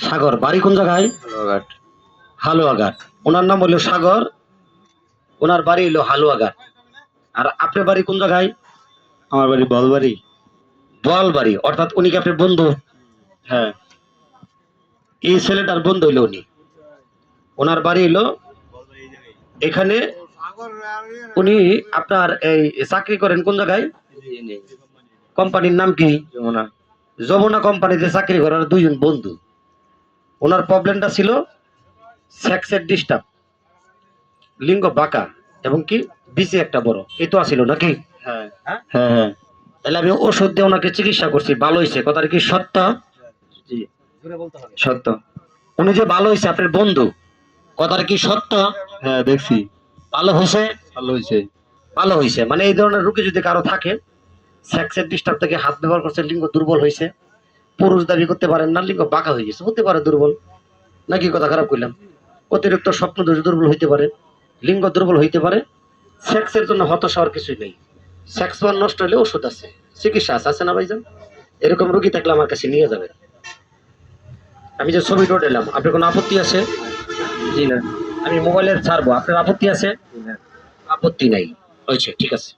সাগর, বাড়ি কোন জায়গায়? হালুয়াঘাট। হালুয়াঘাট। ওনার নাম হলো সাগর, ওনার বাড়ি হলো হালুয়াঘাট। আর আপনার বাড়ি কোন জায়গায়? আমার বাড়ি বলবাড়ি। বোয়ালবাড়ি। অর্থাৎ উনি কি আপনার বন্ধু? হ্যাঁ। এই ছেলেটার বন্ধু হইলো উনি। ওনার বাড়ি হলো এখানে। উনি আপনার এই চাকরি করেন কোন জায়গায়? কোম্পানির নাম কি? যমুনা। যমুনা কোম্পানিতে চাকরি করার দুইজন বন্ধু। ওনার প্রবলেমটা ছিল সেক্সের ডিস্টার্ব, লিঙ্গ বাঁকা এবং কি বিসি একটা বড়, এই তো আছিল নাকি? হ্যাঁ হ্যাঁ? হ্যাঁ হ্যাঁ। তাহলে আমি ওষুধ দিয়ে ওনাকে চিকিৎসা করছি, ভালো হয়েছে। কথাটা কি সত্য? জি সত্য। উনি যে ভালো হয়েছে আপনার বন্ধু, কথাটা কি সত্য? হ্যাঁ দেখছি। ভালো হয়েছে? ভালো হয়েছে। ভালো হয়েছে মানে এই ধরনের রোগী যদি কারো থাকে, সেক্সের ডিস্টার্ব থেকে হাত ব্যবহার করছে, লিঙ্গ দুর্বল হয়েছে, পুরুষ দাবি করতে পারেন না, লিঙ্গ বাঁকা হয়ে গেছে, হতে পারে দুর্বল, নাকি কথা খারাপ করলাম? অতিরিক্ত স্বপ্ন দোষ দুর্বল হইতে পারে, লিঙ্গ দুর্বল হইতে পারে। সেক্সের জন্য হতাশ হওয়ার কিছুই নেই। সেক্স ওয়ান নষ্ট হলে ওষুধ আছে, চিকিৎসা আছে না ভাইজান? এরকম রোগী থাকলে আমার কাছে নিয়ে যাবে। আমি যে ছবি এলাম, আপনার কোনো আপত্তি আছে? জি না। আমি মোবাইলের ছাড়বো, আপনার আপত্তি আছে? জি না। আপত্তি নাই, হয়েছে, ঠিক আছে।